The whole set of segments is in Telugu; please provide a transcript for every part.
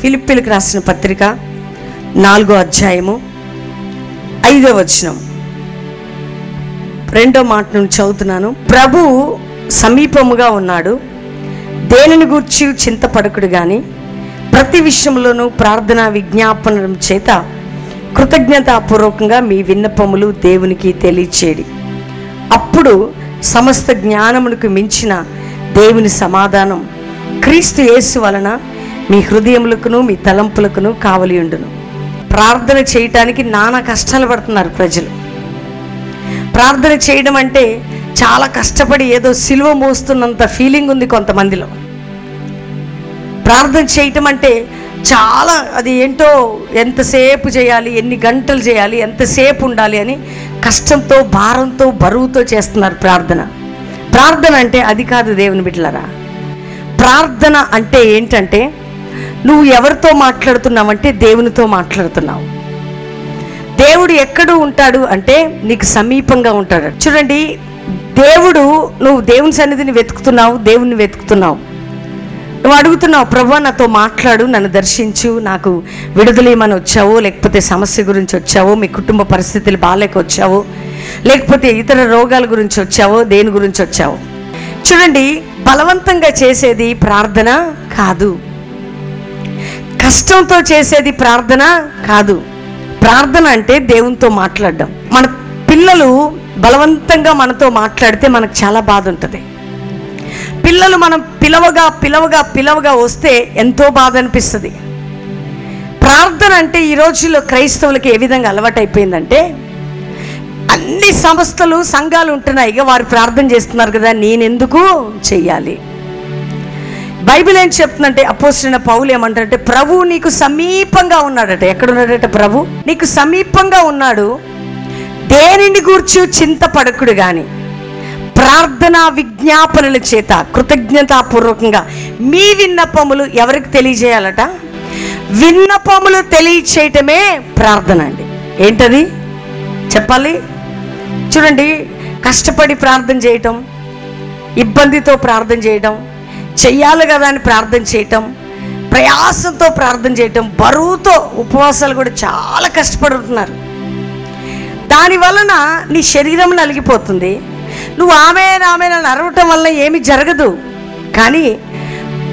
ఫిలిప్పీలకు రాసిన పత్రిక 4వ అధ్యాయము 5వ వచనం 2వ మాట నుండి చదువుతున్నాను. ప్రభువు సమీపముగా ఉన్నాడు, దేనిని గూర్చి చింతపడకుడు గాని ప్రతి విషయంలోనూ ప్రార్థన విజ్ఞాపనం చేత కృతజ్ఞతాపూర్వకంగా మీ విన్నపములు దేవునికి తెలియచేయండి. అప్పుడు సమస్త జ్ఞానమునకు మించిన దేవుని సమాధానం క్రీస్తు యేసు వలన మీ హృదయములకును మీ తలంపులకును కావలి ఉండును. ప్రార్థన చేయటానికి నానా కష్టాలు పడుతున్నారు ప్రజలు. ప్రార్థన చేయడం అంటే చాలా కష్టపడి ఏదో సిలువ మోస్తున్నంత ఫీలింగ్ ఉంది కొంతమందిలో. ప్రార్థన చేయటం అంటే చాలా అది ఏంటో, ఎంతసేపు చేయాలి, ఎన్ని గంటలు చేయాలి, ఎంతసేపు ఉండాలి అని కష్టంతో భారంతో బరువుతో చేస్తున్నారు ప్రార్థన. ప్రార్థన అంటే అది కాదు దేవుని బిడ్డలారా. ప్రార్థన అంటే ఏంటంటే నువ్వు ఎవరితో మాట్లాడుతున్నావంటే దేవునితో మాట్లాడుతున్నావు. దేవుడు ఎక్కడ ఉంటాడు అంటే నీకు సమీపంగా ఉంటాడు. చూడండి, నువ్వు దేవుని సన్నిధిని వెతుకుతున్నావు, దేవుణ్ణి వెతుకుతున్నావు. నువ్వు అడుగుతున్నావు, ప్రభువా నాతో మాట్లాడు, నన్ను దర్శించు, నాకు విడుదలేమని వచ్చావో, లేకపోతే సమస్య గురించి వచ్చావో, మీ కుటుంబ పరిస్థితులు బాగాలేక వచ్చావో, లేకపోతే ఇతర రోగాల గురించి వచ్చావో, దేని గురించి వచ్చావో. చూడండి, బలవంతంగా చేసేది ప్రార్థన కాదు, కష్టంతో చేసేది ప్రార్థన కాదు. ప్రార్థన అంటే దేవునితో మాట్లాడడం. మన పిల్లలు బలవంతంగా మనతో మాట్లాడితే మనకు చాలా బాధ ఉంటుంది. పిల్లలు మనం పిలవగా వస్తే ఎంతో బాధ అనిపిస్తుంది. ప్రార్థన అంటే ఈ రోజుల్లో క్రైస్తవులకి ఏ విధంగా అలవాటు అయిపోయిందంటే, అన్ని సంస్థలు సంఘాలు ఉంటున్నాయి, ఇక వారు ప్రార్థన చేస్తున్నారు కదా, నేనెందుకు చెయ్యాలి? బైబిల్ ఏం చెప్తుందంటే, అపోస్తలుడైన పౌలు ఏమంటారంటే, ప్రభువు నీకు సమీపంగా ఉన్నాడట. ఎక్కడున్నాడట? ప్రభు నీకు సమీపంగా ఉన్నాడు, దేనిని గూర్చి చింతపడకుడు గాని ప్రార్థనా విజ్ఞాపనల చేత కృతజ్ఞతాపూర్వకంగా మీ విన్నపములు ఎవరికి తెలియజేయాలట? విన్నపములు తెలియచేయటమే ప్రార్థన అండి. ఏంటది చెప్పాలి? చూడండి, కష్టపడి ప్రార్థన చేయటం, ఇబ్బందితో ప్రార్థన చేయటం, చెయ్యాలి కదా అని ప్రార్థన చేయటం, ప్రయాసంతో ప్రార్థన చేయటం, బరువుతో ఉపవాసాలు కూడా చాలా కష్టపడుతున్నారు. దానివలన నీ శరీరం నలిగిపోతుంది. నువ్వు ఆమె నన్ను అరవటం వల్ల ఏమి జరగదు. కానీ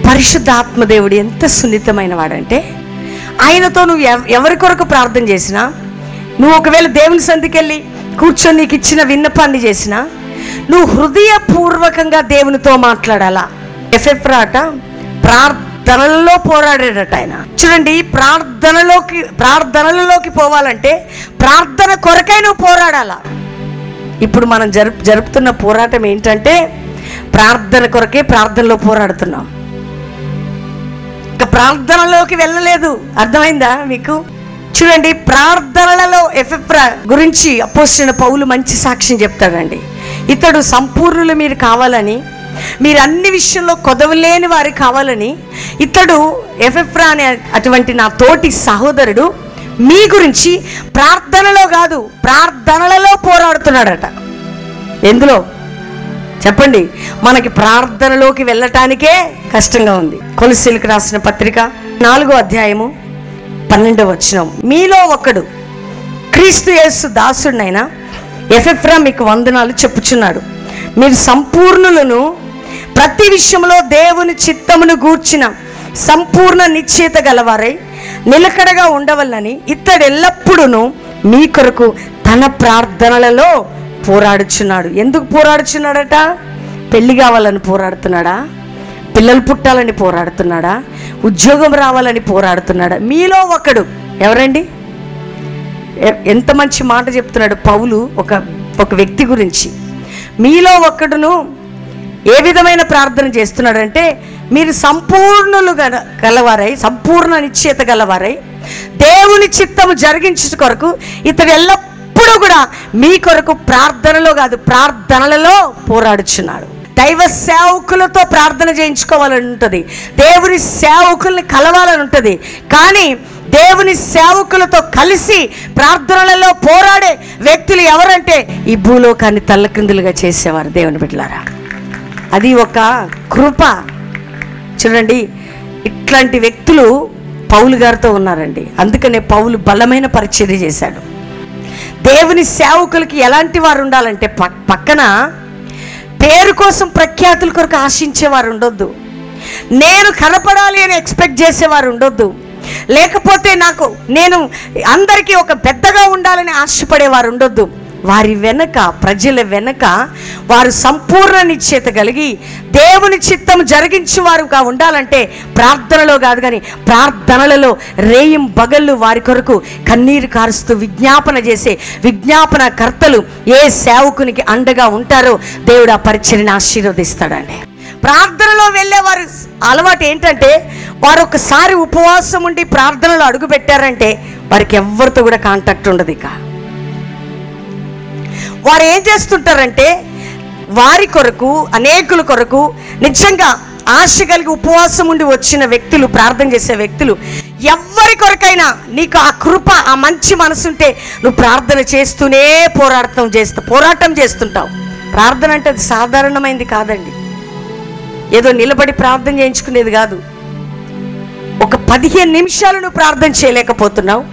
పరిశుద్ధాత్మదేవుడు ఎంత సున్నితమైన వాడంటే, ఆయనతో నువ్వు ఎవరి కొరకు ప్రార్థన చేసినా, నువ్వు ఒకవేళ దేవుని సంధికి వెళ్ళి కూర్చొని నీకు ఇచ్చిన విన్నపాన్ని చేసినా, నువ్వు హృదయపూర్వకంగా దేవునితో మాట్లాడాలా. ఎఫెఫ్రాట ప్రార్థనలలో పోరాడాడట ఆయన. చూడండి, ప్రార్థనలలోకి పోవాలంటే ప్రార్థన కొరకై నువ్వు పోరాడాలా. ఇప్పుడు మనం జరుపుతున్న పోరాటం ఏంటంటే ప్రార్థన కొరకే ప్రార్థనలో పోరాడుతున్నాం. ఇంకా ప్రార్థనలోకి వెళ్ళలేదు. అర్థమైందా మీకు? చూడండి, ప్రార్థనలలో ఎఫెఫ్రా గురించి అపోస్తలుడైన పౌలు మంచి సాక్ష్యం చెప్తాడండి. ఇతడు సంపూర్ణులు మీరు కావాలని, మీరు అన్ని విషయంలో కొదవలేని వారు కావాలని, ఇతడు ఎఫెఫ్రా అనే అటువంటి నా తోటి సహోదరుడు మీ గురించి ప్రార్థనలో కాదు ప్రార్థనలలో పోరాడుతున్నాడట. ఎందులో చెప్పండి? మనకి ప్రార్థనలోకి వెళ్ళటానికే కష్టంగా ఉంది. కొలస్సీలకు రాసిన పత్రిక 4వ అధ్యాయము 12వ వచనం, మీలో ఒకడు క్రీస్తు యేసు దాసుడినైనా ఎఫెఫ్రా మీకు వందనాలు చెప్పుచున్నాడు. మీరు సంపూర్ణులను, ప్రతి విషయంలో దేవుని చిత్తమును గూర్చిన సంపూర్ణ నిశ్చయిత గలవారై నిలకడగా ఉండవల్లని ఇతడు ఎల్లప్పుడూ మీ కొరకు తన ప్రార్థనలలో పోరాడుచున్నాడు. ఎందుకు పోరాడుచున్నాడట? పెళ్లి కావాలని పోరాడుతున్నాడా? పిల్లలు పుట్టాలని పోరాడుతున్నాడా? ఉద్యోగం రావాలని పోరాడుతున్నాడా? మీలో ఒకడు ఎవరండి? ఎంత మంచి మాట చెప్తున్నాడు పౌలు ఒక వ్యక్తి గురించి. మీలో ఒకడును ఏ విధమైన ప్రార్థన చేస్తున్నాడంటే, మీరు సంపూర్ణులు గలవారై, సంపూర్ణ నిశ్చయిత గలవారై దేవుని చిత్తము జరిగించు కొరకు ఇతడు ఎల్లప్పుడూ కూడా మీ కొరకు ప్రార్థనలో కాదు ప్రార్థనలలో పోరాడుచున్నాడు. దైవ సేవకులతో ప్రార్థన చేయించుకోవాలని ఉంటుంది, దేవుని సేవకుల్ని కలవాలని ఉంటుంది. కానీ దేవుని సేవకులతో కలిసి ప్రార్థనలలో పోరాడే వ్యక్తులు ఎవరంటే ఈ భూలోకాన్ని తల్లకిందులుగా చేసేవారు దేవుని బిడ్డలారా. అది ఒక కృప. చూడండి, ఇట్లాంటి వ్యక్తులు పౌలు గారితో ఉన్నారండి. అందుకనే పౌలు బలమైన పరిచర్య చేశాడు. దేవుని సేవకులకి ఎలాంటి వారు ఉండాలంటే పక్కన పేరు కోసం ప్రఖ్యాతుల కొరకు ఆశించేవారు ఉండొద్దు, నేను కనపడాలి అని ఎక్స్పెక్ట్ చేసేవారు ఉండొద్దు, లేకపోతే నేను అందరికీ ఒక పెద్దగా ఉండాలని ఆశపడేవారు ఉండొద్దు. వారి వెనక, ప్రజల వెనక వారు సంపూర్ణ నిశ్చయత కలిగి దేవుని చిత్తం జరిగించేవారుగా ఉండాలంటే ప్రార్థనలో కాదు, కానీ ప్రార్థనలలో రేయిం బగళ్ళు వారి కొరకు కన్నీరు కారుస్తూ విజ్ఞాపన చేసే విజ్ఞాపన కర్తలు ఏ సేవకునికి అండగా ఉంటారో దేవుడు ఆ పరిచర్యను ఆశీర్వదిస్తాడండి. ప్రార్థనలో వెళ్ళే వారి అలవాటు ఏంటంటే, వారు ఒకసారి ఉపవాసం ఉండి ప్రార్థనలో అడుగు పెట్టారంటే వారికి ఎవరితో కూడా కాంటాక్ట్ ఉండదు. ఇక వారు ఏం చేస్తుంటారంటే, వారి కొరకు, అనేకుల కొరకు నిజంగా ఆశ కలిగి ఉపవాసం ఉండి వచ్చిన వ్యక్తులు, ప్రార్థన చేసే వ్యక్తులు, ఎవరి కొరకైనా నీకు ఆ కృప, ఆ మంచి మనసుంటే నువ్వు ప్రార్థన చేస్తూనే పోరాటం చేస్తుంటావు. ప్రార్థన అంటే అది సాధారణమైంది కాదండి, ఏదో నిలబడి ప్రార్థన చేయించుకునేది కాదు. ఒక 15 నిమిషాలు నువ్వు ప్రార్థన చేయలేకపోతున్నావు,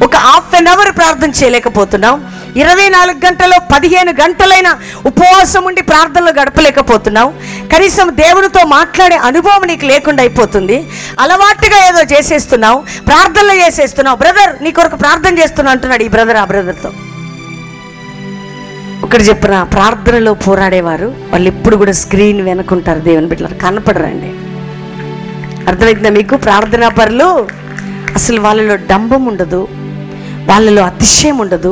ఒక హాఫ్ అన్ అవర్ ప్రార్థన చేయలేకపోతున్నావు, 24 గంటల్లో 15 గంటలైనా ఉపవాసం ఉండి ప్రార్థనలు గడపలేకపోతున్నావు. కనీసం దేవునితో మాట్లాడే అనుభవం నీకు లేకుండా అయిపోతుంది. అలవాటుగా ఏదో చేసేస్తున్నావు, ప్రార్థనలు చేసేస్తున్నావు. బ్రదర్ నీ కొరకు ప్రార్థన చేస్తున్నా అంటున్నాడు ఈ బ్రదర్ ఆ బ్రదర్తో. ఒకటి చెప్పిన, ప్రార్థనలో పోరాడేవారు వాళ్ళు ఎప్పుడు కూడా స్క్రీన్ వెనుకుంటారు. దేవుని బిడ్డలు కనపడరండి. అర్థమైందా మీకు? ప్రార్థనా పరులు అసలు వాళ్ళలో డంబం ఉండదు, వాళ్ళలో అతిశయం ఉండదు,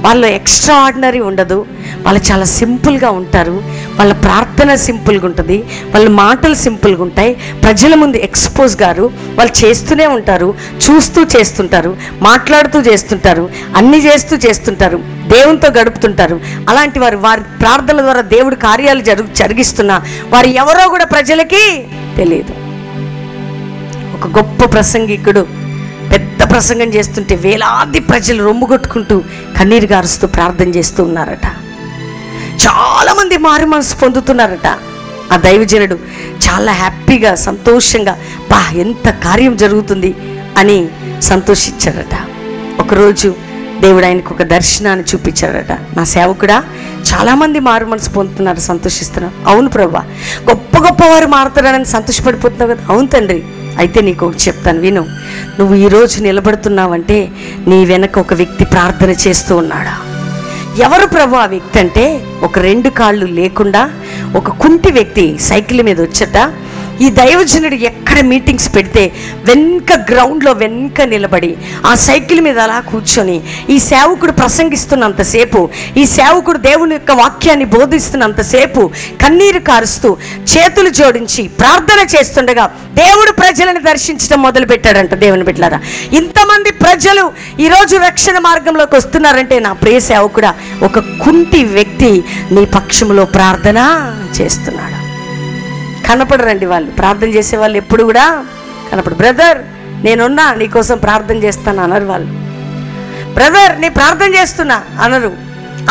వాళ్ళలో ఎక్స్ట్రా ఆర్డినరీ ఉండదు. వాళ్ళు చాలా సింపుల్గా ఉంటారు. వాళ్ళ ప్రార్థన సింపుల్గా ఉంటుంది, వాళ్ళ మాటలు సింపుల్గా ఉంటాయి, ప్రజల ముందు ఎక్స్పోజ్ గారు. వాళ్ళు చేస్తూనే ఉంటారు, చూస్తూ చేస్తుంటారు, మాట్లాడుతూ చేస్తుంటారు, అన్నీ చేస్తుంటారు, దేవునితో గడుపుతుంటారు. అలాంటి వారి ప్రార్థనల ద్వారా దేవుడి కార్యాలు జరిగిస్తున్నా వారు ఎవరో కూడా ప్రజలకి తెలియదు. ఒక గొప్ప ప్రసంగికుడు పెద్ద ప్రసంగం చేస్తుంటే వేలాది ప్రజలు రొమ్ము కొట్టుకుంటూ కన్నీరు గారుస్తూ ప్రార్థన చేస్తూ ఉన్నారట. చాలామంది మారు మనసు పొందుతున్నారట. ఆ దైవజనుడు చాలా హ్యాపీగా, సంతోషంగా, ఎంత కార్యం జరుగుతుంది అని సంతోషించారట. ఒకరోజు దేవుడు ఆయనకు ఒక దర్శనాన్ని చూపించాడట. నా సేవకుడా, చాలామంది మారు మనసు పొందుతున్నారు, సంతోషిస్తున్నారు. అవును ప్రభా, గొప్ప వారు మారుతారని సంతోషపడిపోతున్నావు కదా. అవును తండ్రి, అయితే నీకు ఒకటి చెప్తాను విను. నువ్వు ఈరోజు నిలబడుతున్నావంటే నీ వెనక ఒక వ్యక్తి ప్రార్థన చేస్తూ ఉన్నాడా? ఎవరు ప్రభు ఆ వ్యక్తి అంటే, ఒక 2 కాళ్ళు లేకుండా ఒక కుంటి వ్యక్తి సైకిల్ మీద వచ్చట. ఈ దైవజనుడు ఎక్కడ మీటింగ్స్ పెడితే వెనక గ్రౌండ్లో వెనక నిలబడి ఆ సైకిల్ మీద అలా కూర్చొని ఈ సేవకుడు ప్రసంగిస్తున్నంతసేపు, ఈ సేవకుడు దేవుని యొక్క వాక్యాన్ని బోధిస్తున్నంతసేపు కన్నీరు కారుస్తూ చేతులు జోడించి ప్రార్థన చేస్తుండగా దేవుడు ప్రజలను దర్శించడం మొదలుపెట్టాడంట. దేవుని బిడ్డలారా, ఇంతమంది ప్రజలు ఈరోజు రక్షణ మార్గంలోకి వస్తున్నారంటే నా ప్రియ సేవకుడా, ఒక కుంటి వ్యక్తి నీ పక్షంలో ప్రార్థన చేస్తున్నాడు. కనపడరండి వాళ్ళు, ప్రార్థన చేసే వాళ్ళు ఎప్పుడు కూడా కనపడు. బ్రదర్ నేనున్నా నీకోసం ప్రార్థన చేస్తాను అనరు వాళ్ళు. బ్రదర్ నీ ప్రార్థన చేస్తున్నా అనరు.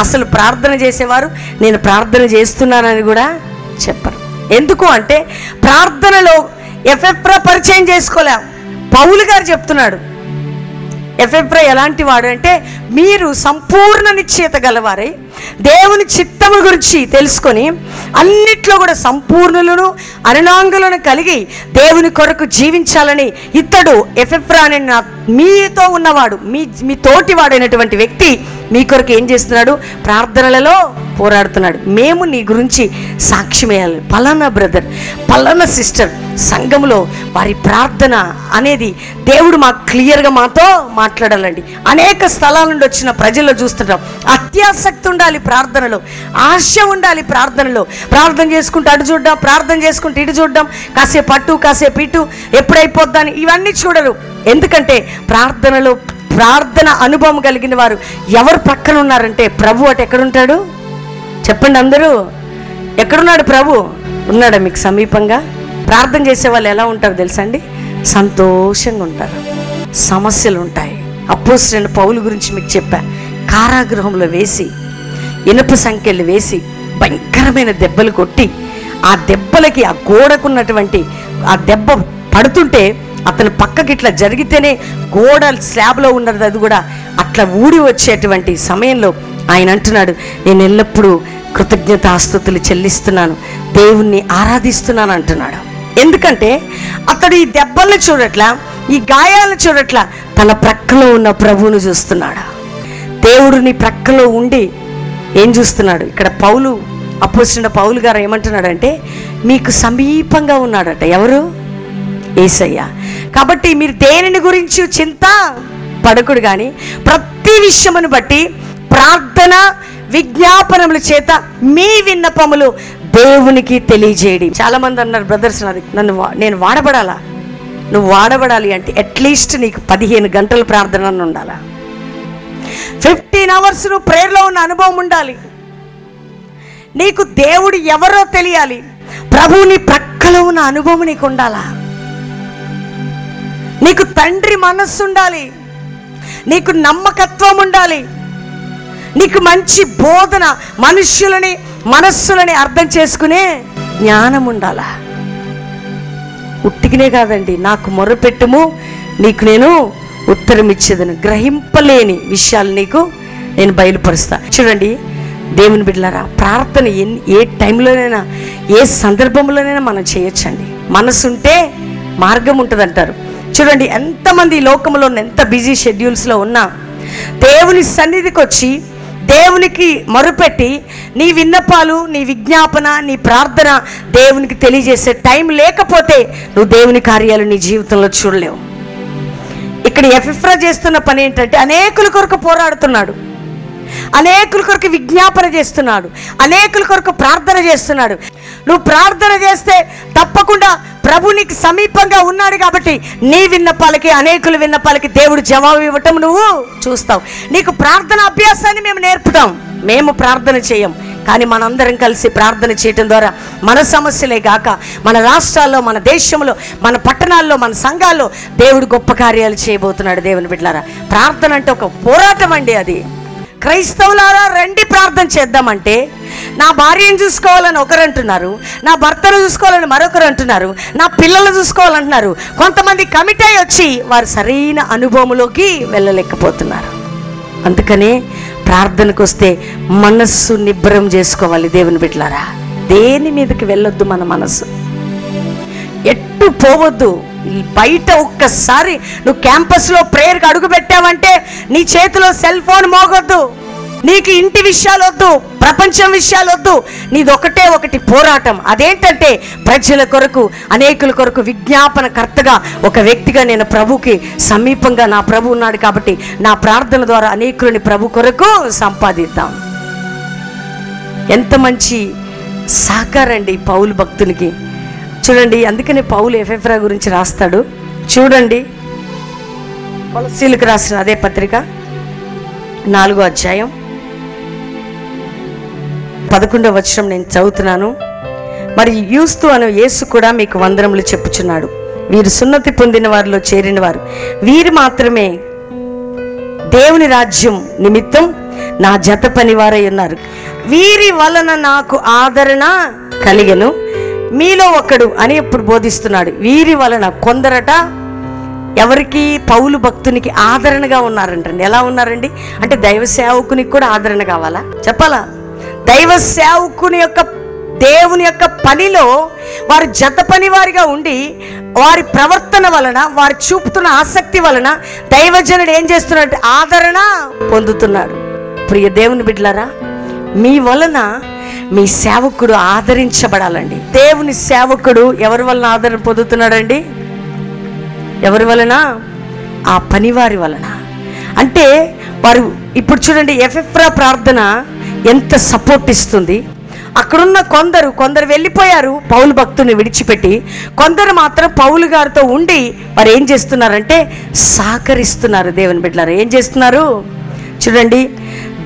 అసలు ప్రార్థన చేసేవారు నేను ప్రార్థన చేస్తున్నానని కూడా చెప్పరు. ఎందుకు అంటే ప్రార్థనలో ఎఫెఫ్రా పరిచయం చేసుకోలేం. పౌలు గారు చెప్తున్నాడు, ఎఫెఫ్రా ఎలాంటి వాడు అంటే, మీరు సంపూర్ణ నిశ్చయత గలవారై దేవుని చిత్తము గురించి తెలుసుకొని అన్నిట్లో కూడా సంపూర్ణులను అనునాంగులను కలిగి దేవుని కొరకు జీవించాలని ఇతడు ఎఫెఫ్రా అనే మీతో ఉన్నవాడు, మీ తోటివాడైనటువంటి వ్యక్తి మీ కొరకు ఏం చేస్తున్నాడు? ప్రార్థనలలో పోరాడుతున్నాడు. మేము నీ గురించి సాక్ష్యం వేయాలి. పలానా బ్రదర్, పలానా సిస్టర్ సంఘంలో వారి ప్రార్థన అనేది దేవుడు మాకు క్లియర్గా మాతో మాట్లాడాలండి. అనేక స్థలాల నుండి వచ్చిన ప్రజల్లో చూస్తుంటాం, అత్యాసక్తి ఉండాలి ప్రార్థనలో, ఆశ ఉండాలి ప్రార్థనలో. ప్రార్థన చేసుకుంటూ అటు చూడడం, ప్రార్థన చేసుకుంటూ ఇటు చూడడం, కాసేపు అటు కాసేపు ఇటు, ఎప్పుడైపోద్దని ఇవన్నీ చూడరు. ఎందుకంటే ప్రార్థన అనుభవం కలిగిన వారు ఎవరు పక్కన ఉన్నారంటే, ప్రభు అటు ఎక్కడుంటాడు చెప్పండి అందరూ? ఎక్కడున్నాడు ప్రభు? ఉన్నాడా మీకు సమీపంగా? ప్రార్థన చేసే వాళ్ళు ఎలా ఉంటారు తెలుసా అండి? సంతోషంగా ఉంటారు. సమస్యలు ఉంటాయి. అపోస్తలుడైన పౌలు గురించి మీకు చెప్పా. కారాగృహంలో వేసి, ఇనుప సంకెళ్ళు వేసి, భయంకరమైన దెబ్బలు కొట్టి, ఆ దెబ్బలకి ఆ గోడకున్నటువంటి ఆ దెబ్బ పడుతుంటే అతను పక్కకి ఇట్లా జరిగితేనే గోడ స్లాబ్లో ఉన్నది అది కూడా అట్లా ఊడి వచ్చేటువంటి సమయంలో ఆయన అంటున్నాడు, నేను ఎల్లప్పుడూ కృతజ్ఞతాస్తుతులు చెల్లిస్తున్నాను, దేవుణ్ణి ఆరాధిస్తున్నాను అంటున్నాడు. ఎందుకంటే అతడు ఈ దెబ్బలను చూడట్లా, ఈ గాయాలను చూడట్లా, తన ప్రక్కలో ఉన్న ప్రభువును చూస్తున్నాడు. దేవుడు నీ ప్రక్కలో ఉండి ఏం చూస్తున్నాడు? ఇక్కడ పౌలు, అపోస్తలుడైన పౌలు గారు ఏమంటున్నాడంటే, మీకు సమీపంగా ఉన్నాడట. ఎవరు? యేసయ్య. కాబట్టి మీరు దేనిని గురించి చింత పడకుడు కానీ ప్రతి విషయమును బట్టి ప్రార్థన విజ్ఞాపనముల చేత మీ విన్నపములు దేవునికి తెలియజేయడం. చాలా మంది అన్నారు, బ్రదర్స్ నేను వాడబడాలా? నువ్వు వాడబడాలి అంటే అట్లీస్ట్ నీకు 15 గంటల ప్రార్థన ఉండాలా, 15 hours నువ్వు ప్రేయర్లో ఉన్న అనుభవం ఉండాలి. నీకు దేవుడు ఎవరో తెలియాలి, ప్రభువు నీ ప్రక్కలో ఉన్న అనుభవం నీకు ఉండాలా. నీకు తండ్రి మనస్సు ఉండాలి, నీకు నమ్మకత్వం ఉండాలి, నీకు మంచి బోధన, మనుష్యులని మనస్సులని అర్థం చేసుకునే జ్ఞానం ఉండాలా. ఉట్టికినే కాదండి, నాకు మొరపెట్టుము నీకు నేను ఉత్తరం ఇచ్చేదను, గ్రహింపలేని విషయాలు నీకు నేను బయలుపరుస్తా. చూడండి దేవుని బిడ్డలారా, ప్రార్థన ఏ టైంలోనైనా ఏ సందర్భంలోనైనా మనం చేయొచ్చండి. మనసుంటే మార్గం ఉంటుంది అంటారు. చూడండి ఎంతమంది ఈ లోకంలో ఎంత బిజీ షెడ్యూల్స్లో ఉన్నా దేవుని సన్నిధికి వచ్చి దేవునికి మొరుపెట్టి నీ విన్నపాలు, నీ విజ్ఞాపన, నీ ప్రార్థన దేవునికి తెలియజేసే టైం లేకపోతే నువ్వు దేవుని కార్యాలు నీ జీవితంలో చూడలేవు. ఇక్కడ ఎఫెఫ్రా చేస్తున్న పని ఏంటంటే అనేకుల కొరకు పోరాడుతున్నాడు, అనేకుల కొరకు విజ్ఞాపన చేస్తున్నాడు, అనేకుల కొరకు ప్రార్థన చేస్తున్నాడు. నువ్వు ప్రార్థన చేస్తే తప్పకుండా ప్రభు నీకు సమీపంగా ఉన్నాడు కాబట్టి నీ విన్నపాలకి, అనేకుల విన్నపాలకి దేవుడు జవాబు ఇవ్వటం నువ్వు చూస్తావు. నీకు ప్రార్థన అభ్యాసాన్ని మేము నేర్పుతాం. మేము ప్రార్థన చేయం, కానీ మనందరం కలిసి ప్రార్థన చేయటం ద్వారా మన సమస్యలే గాక మన రాష్ట్రాల్లో, మన దేశంలో, మన పట్టణాల్లో, మన సంఘాల్లో దేవుడు గొప్ప కార్యాలు చేయబోతున్నాడు. దేవుని బిడ్డలారా, ప్రార్థన అంటే ఒక పోరాటం అండి. అది క్రైస్తవులారా రండి ప్రార్థన చేద్దామంటే నా భార్యను చూసుకోవాలని ఒకరు అంటున్నారు, నా భర్తను చూసుకోవాలని మరొకరు అంటున్నారు, నా పిల్లలు చూసుకోవాలంటున్నారు. కొంతమంది కమిట్ అయ్యి వచ్చి వారు సరైన అనుభవంలోకి వెళ్ళలేకపోతున్నారు. అందుకనే ప్రార్థనకు వస్తే మనస్సు నిబ్బరం చేసుకోవాలి. దేవుని బిడ్డలారా, దేని మీదకి వెళ్ళొద్దు, మన మనసు ఎట్టు పోవద్దు. బయట ఒక్కసారి నువ్వు క్యాంపస్లో ప్రేయర్కి అడుగు పెట్టావంటే నీ చేతిలో సెల్ ఫోన్ మోగొద్దు. నీకు ఇంటి విషయాలు వద్దు, ప్రపంచం విషయాలు వద్దు. నీది ఒకటి పోరాటం. అదేంటంటే ప్రజల కొరకు, అనేకుల కొరకు విజ్ఞాపనకర్తగా, ఒక వ్యక్తిగా నేను ప్రభుకి సమీపంగా నా ప్రభు ఉన్నాడు కాబట్టి నా ప్రార్థన ద్వారా అనేకులని ప్రభు కొరకు సంపాదిద్దాం. ఎంత మంచి సహకారండి పౌలు భక్తునికి. చూడండి, అందుకనే పౌలు ఎఫెఫ్రా గురించి రాస్తాడు. చూడండి, కొలస్సీలకు రాసిన అదే పత్రిక 4వ అధ్యాయం 11వ వచనం నేను చదువుతున్నాను. మరి యూస్తు అను యేసు కూడా మీకు వందనములు చెప్పుచున్నాడు. వీరు సున్నతి పొందిన వారిలో చేరిన వారు, వీరు మాత్రమే దేవుని రాజ్యం నిమిత్తం నా జత పనివారై ఉన్నారు. వీరి వలన నాకు ఆదరణ కలిగెను, మీలో ఒకడు అని ఎప్పుడు బోధిస్తున్నాడు. వీరి వలన కొందరట ఎవరికి? పౌలు భక్తునికి ఆదరణగా ఉన్నారంటండి. ఎలా ఉన్నారండి అంటే దైవ సేవకునికి కూడా ఆదరణ కావాలా చెప్పాలా? దైవ సేవకుని యొక్క, దేవుని యొక్క పనిలో వారు జత పని వారిగా ఉండి వారి ప్రవర్తన వలన, వారు చూపుతున్న ఆసక్తి వలన దైవజనుడు ఏం చేస్తున్నాడు? ఆదరణ పొందుతున్నాడు. ప్రియ దేవుని బిడ్డలారా, మీ వలన మీ సేవకుడు ఆదరించబడాలండి. దేవుని సేవకుడు ఎవరి వలన ఆదరణ పొందుతున్నాడండి? ఎవరి వలన? ఆ పనివారి వలన. అంటే వారు ఇప్పుడు చూడండి, ఎఫెఫ్రా ప్రార్థన ఎంత సపోర్ట్ ఇస్తుంది. అక్కడున్న కొందరు వెళ్ళిపోయారు పౌలు భక్తుని విడిచిపెట్టి, కొందరు మాత్రం పౌలు గారితో ఉండి వారు ఏం చేస్తున్నారంటే సహకరిస్తున్నారు. దేవుని బిడ్డలారా, ఏం చేస్తున్నారు? చూడండి,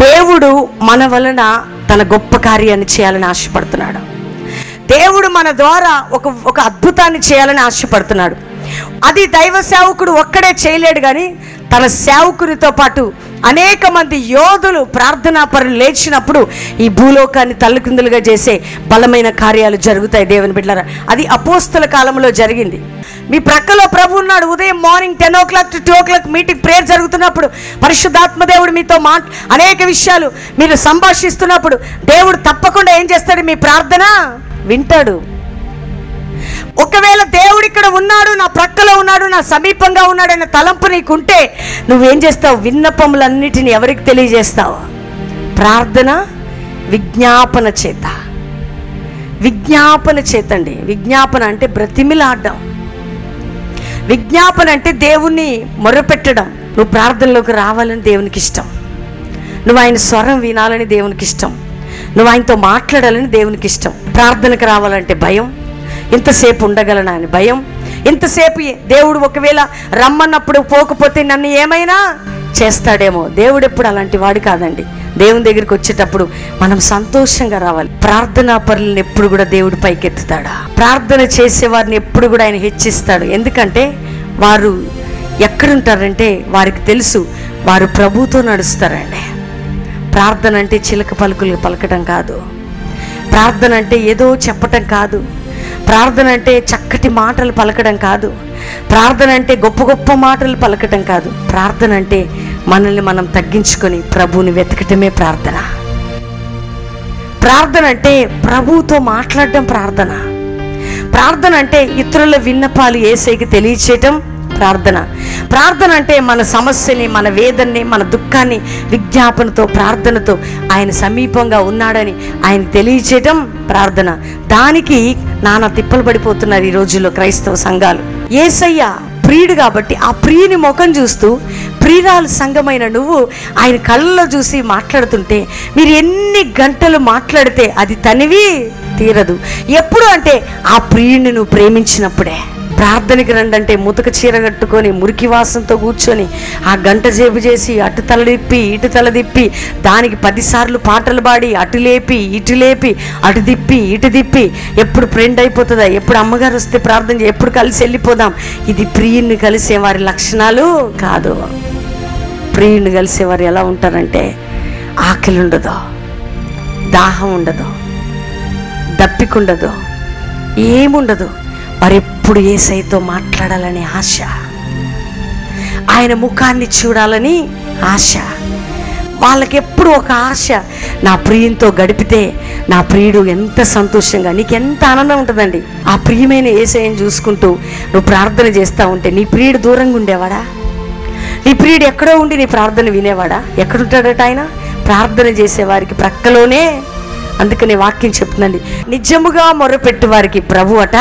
దేవుడు మన వలన తన గొప్ప కార్యాన్ని చేయాలని ఆశపడుతున్నాడు. దేవుడు మన ద్వారా ఒక అద్భుతాన్ని చేయాలని ఆశపడుతున్నాడు. అది దైవ సేవకుడు ఒక్కడే చేయలేడు, కానీ తన సేవకునితో పాటు అనేక మంది యోధులు, ప్రార్థనా పరులు లేచినప్పుడు ఈ భూలోకాన్ని తల్లకిందులుగా చేసే బలమైన కార్యాలు జరుగుతాయి. దేవుని బిడ్డలారా, అది అపోస్తల కాలంలో జరిగింది. మీ ప్రక్కలో ప్రభు ఉన్నాడు. ఉదయం morning 10 o'clock to 2 o'clock meeting prayer జరుగుతున్నప్పుడు పరిశుద్ధాత్మ దేవుడు మీతో అనేక విషయాలు మీరు సంభాషిస్తున్నప్పుడు దేవుడు తప్పకుండా ఏం చేస్తాడు? మీ ప్రార్థన వింటాడు. ఒకవేళ దేవుడు ఇక్కడ ఉన్నాడు, నా ప్రక్కలో ఉన్నాడు, నా సమీపంగా ఉన్నాడు అనే తలంపు నీకుంటే నువ్వేం చేస్తావు? విన్నపములన్నిటిని ఎవరికి తెలియజేస్తావు? ప్రార్థన విజ్ఞాపన చేత. విజ్ఞాపన చేతండి. విజ్ఞాపన అంటే బ్రతిమిలాడడం. విజ్ఞాపన అంటే దేవుణ్ణి మొరపెట్టడం. నువ్వు ప్రార్థనలోకి రావాలని దేవునికి ఇష్టం, నువ్వు ఆయన స్వరం వినాలని దేవునికి ఇష్టం, నువ్వు ఆయనతో మాట్లాడాలని దేవునికి ఇష్టం. ప్రార్థనకు రావాలంటే భయం, ఇంతసేపు ఉండగలనా అని భయం. ఇంతసేపు దేవుడు ఒకవేళ రమ్మన్నప్పుడు పోకపోతే నన్ను ఏమైనా చేస్తాడేమో. దేవుడు ఎప్పుడు అలాంటి వాడు కాదండి. దేవుని దగ్గరికి వచ్చేటప్పుడు మనం సంతోషంగా రావాలి. ప్రార్థనా పరులను ఎప్పుడు కూడా దేవుడు పైకెత్తుతాడా? ప్రార్థన చేసేవారిని ఎప్పుడు కూడా ఆయన హెచ్చిస్తాడు. ఎందుకంటే వారు ఎక్కడుంటారంటే వారికి తెలుసు వారు ప్రభుతో నడుస్తారండి. ప్రార్థన అంటే చిలక పలుకులు పలకటం కాదు. ప్రార్థన అంటే ఏదో చెప్పటం కాదు. ప్రార్థన అంటే చక్కటి మాటలు పలకడం కాదు. ప్రార్థన అంటే గొప్ప గొప్ప మాటలు పలకటం కాదు. ప్రార్థన అంటే మనల్ని మనం తగ్గించుకొని ప్రభువుని వెతకటమే ప్రార్థన. ప్రార్థన అంటే ప్రభువుతో మాట్లాడటం ప్రార్థన. ప్రార్థన అంటే ఇతరుల విన్నపాలు యేసయ్యకి తెలియచేయటం ప్రార్థన. ప్రార్థన అంటే మన సమస్యని, మన వేదనని, మన దుఃఖాన్ని విజ్ఞాపనతో, ప్రార్థనతో ఆయన సమీపంగా ఉన్నాడని ఆయన తెలియచేయటం ప్రార్థన. దానికి నానా తిప్పలు పడిపోతున్నారు ఈ రోజుల్లో క్రైస్తవ సంఘాలు. యేసయ్య ప్రియుడు కాబట్టి ఆ ప్రియుని ముఖం చూస్తూ ప్రియురాలు సంఘమైన నువ్వు ఆయన కళ్ళలో చూసి మాట్లాడుతుంటే మీరు ఎన్ని గంటలు మాట్లాడితే అది తనివి తీరదు. ఎప్పుడు అంటే ఆ ప్రియుడిని నువ్వు ప్రేమించినప్పుడే. ప్రార్థనకి రండి అంటే ముతక చీర కట్టుకొని మురికి వాసనతో కూర్చొని ఆ గంట జేబు చేసి అటు తల తిప్పి ఇటు తల తిప్పి దానికి 10 సార్లు పాటలు పాడి అటు లేపి ఇటు లేపి అటు తిప్పి ఇటు తిప్పి ఎప్పుడు ఫ్రెండ్ అయిపోతుందా, ఎప్పుడు అమ్మగారు వస్తే ప్రార్థన ఎప్పుడు కలిసి వెళ్ళిపోదాం. ఇది ప్రియుణ్ణి కలిసేవారి లక్షణాలు కాదు. ప్రియుణ్ణి కలిసేవారు ఎలా ఉంటారంటే ఆకలి ఉండదు, దాహం ఉండదు, దప్పిక ఉండదు, ఏముండదు. వారెప్పుడు యేసయ్యతో మాట్లాడాలని ఆశ, ఆయన ముఖాన్ని చూడాలని ఆశ. వాళ్ళకి ఎప్పుడు ఒక ఆశ, నా ప్రియునితో గడిపితే నా ప్రియుడు ఎంత సంతోషంగా, నీకు ఎంత ఆనందం ఉంటుందండి. ఆ ప్రియమైన యేసయ్యని చూసుకుంటూ నువ్వు ప్రార్థన చేస్తూ ఉంటే నీ ప్రియుడు దూరంగా ఉండేవాడా? నీ ప్రియుడు ఎక్కడో ఉండి నీ ప్రార్థన వినేవాడా? ఎక్కడుంటాడట ఆయన? ప్రార్థన చేసేవారికి ప్రక్కలోనే. అందుకని వాక్యం చెప్తుందండి, నిజముగా మొరపెట్టు వారికి ప్రభు అట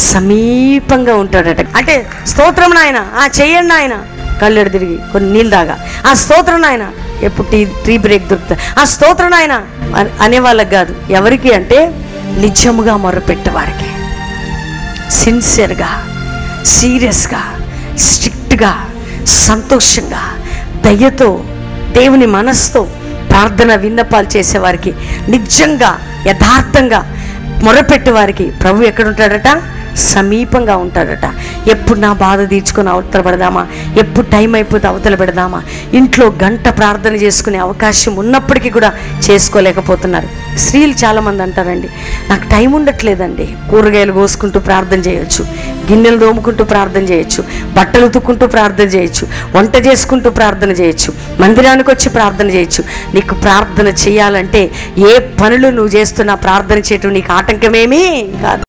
సమీపంగా ఉంటాడట. అంటే స్తోత్రం నాయన, చెయ్యండి ఆయన, కళ్ళెడు తిరిగి కొన్ని నీళ్ళు దాగా, ఆ స్తోత్రం నాయన, ఎప్పుడు టీ బ్రేక్ దొరుకుతుంది, ఆ స్తోత్రం నాయన అనేవాళ్ళకి కాదు. ఎవరికి అంటే నిజముగా మొరపెట్టేవారికి, సిన్సియర్గా, సీరియస్గా, స్ట్రిక్ట్గా, సంతోషంగా, దయతో, దేవుని మనసుతో ప్రార్థన విన్నపాలు చేసేవారికి, నిజంగా యథార్థంగా మొరపెట్టేవారికి ప్రభు ఎక్కడుంటాడట? సమీపంగా ఉంటాడట. ఎప్పుడు నా బాధ తీర్చుకొని అవతల పెడదామా, ఎప్పుడు టైం అయిపోతే అవతల పెడదామా. ఇంట్లో గంట ప్రార్థన చేసుకునే అవకాశం ఉన్నప్పటికీ కూడా చేసుకోలేకపోతున్నారు. స్త్రీలు చాలామంది అంటారండి, నాకు టైం ఉండట్లేదండి. కూరగాయలు కోసుకుంటూ ప్రార్థన చేయొచ్చు, గిన్నెలు దోముకుంటూ ప్రార్థన చేయొచ్చు, బట్టలు ఉతుక్కుంటూ ప్రార్థన చేయొచ్చు, వంట చేసుకుంటూ ప్రార్థన చేయొచ్చు, మందిరానికి వచ్చి ప్రార్థన చేయొచ్చు. నీకు ప్రార్థన చేయాలంటే ఏ పనులు నువ్వు చేస్తున్నా ప్రార్థన చేయటం నీకు ఆటంకమేమీ కాదు.